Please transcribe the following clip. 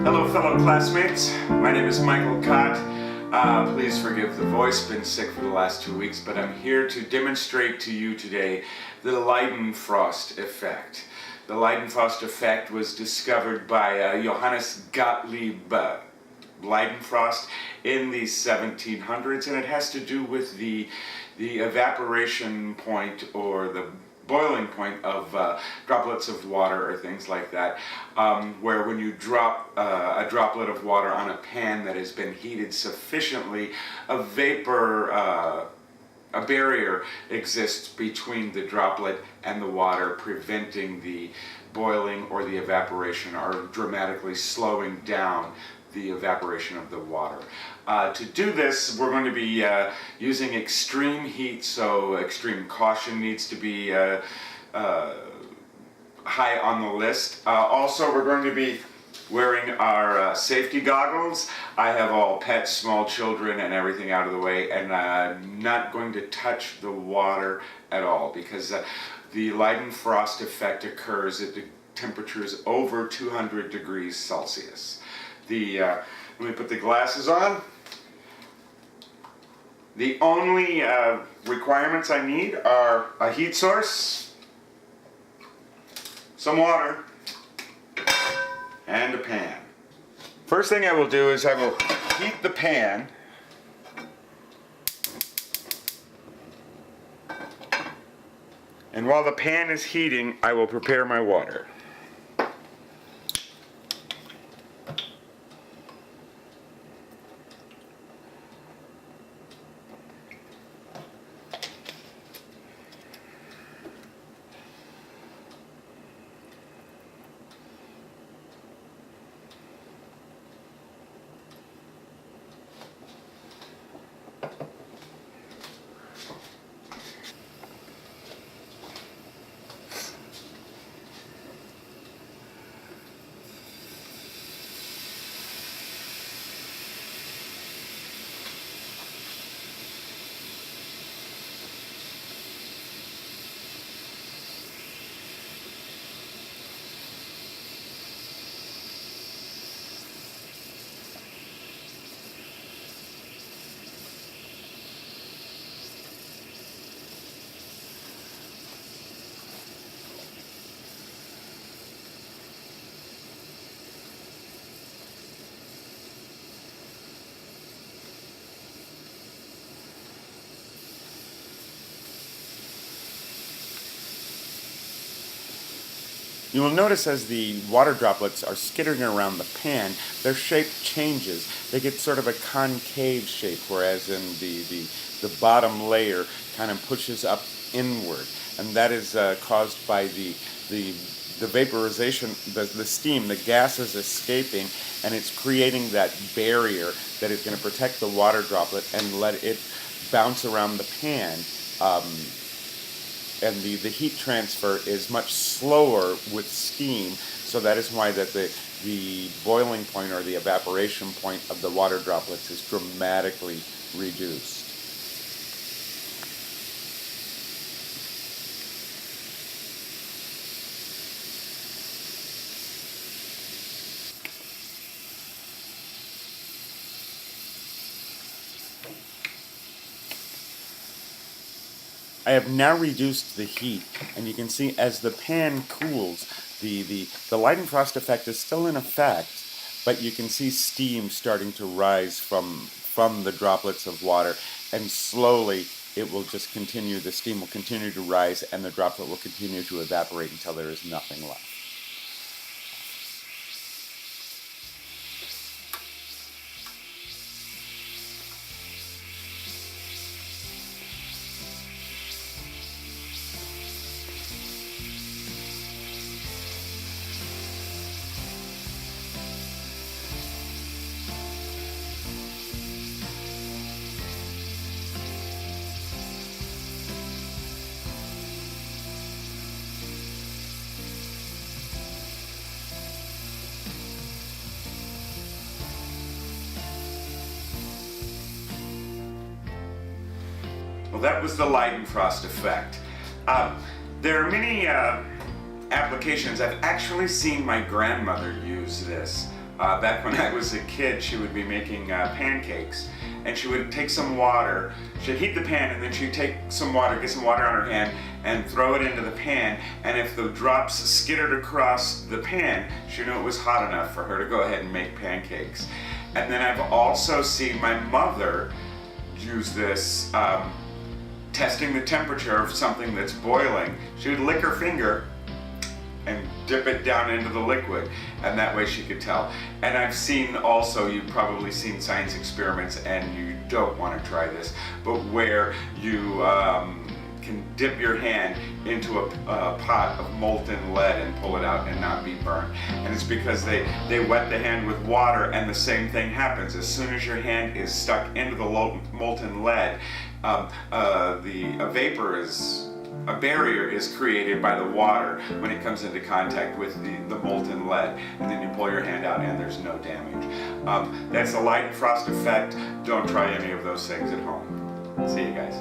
Hello fellow classmates, my name is Michael Cott. Please forgive the voice, been sick for the last 2 weeks, but I'm here to demonstrate to you today the Leidenfrost Effect. The Leidenfrost Effect was discovered by Johannes Gottlieb Leidenfrost in the 1700s, and it has to do with the evaporation point or the boiling point of droplets of water or things like that, where when you drop a droplet of water on a pan that has been heated sufficiently, a vapor, a barrier exists between the droplet and the water, preventing the boiling or the evaporation, or dramatically slowing down the evaporation of the water. To do this, we're going to be using extreme heat, so extreme caution needs to be high on the list. Also, we're going to be wearing our safety goggles. I have all pets, small children, and everything out of the way, and I'm not going to touch the water at all, because the Leidenfrost effect occurs at temperatures over 200 degrees Celsius. Let me put the glasses on. The only requirements I need are a heat source, some water, and a pan. First thing I will do is I will heat the pan. And while the pan is heating, I will prepare my water. You will notice as the water droplets are skittering around the pan, their shape changes. They get sort of a concave shape, whereas in the bottom layer kind of pushes up inward. And that is caused by the vaporization, the steam, the gas is escaping, and it's creating that barrier that is going to protect the water droplet and let it bounce around the pan. And the heat transfer is much slower with steam, so that is why that the boiling point or the evaporation point of the water droplets is dramatically reduced. I have now reduced the heat, and you can see as the pan cools, the Leidenfrost effect is still in effect, but you can see steam starting to rise from the droplets of water, and slowly it will just continue, the steam will continue to rise, and the droplet will continue to evaporate until there is nothing left. Well, that was the Leidenfrost effect. There are many applications. I've actually seen my grandmother use this. Back when I was a kid, she would be making pancakes, and she would take some water, she'd heat the pan, and then she'd take some water, get some water on her hand, and throw it into the pan, and if the drops skittered across the pan, she knew it was hot enough for her to go ahead and make pancakes. And then I've also seen my mother use this, testing the temperature of something that's boiling. She would lick her finger and dip it down into the liquid, and that way she could tell. And I've seen also, you've probably seen science experiments, and you don't want to try this, but where you can dip your hand into a pot of molten lead and pull it out and not be burnt. And it's because they wet the hand with water, and the same thing happens. As soon as your hand is stuck into the molten lead, a barrier is created by the water when it comes into contact with the molten lead, and then you pull your hand out and there's no damage. That's the Leidenfrost Effect. Don't try any of those things at home. See you guys.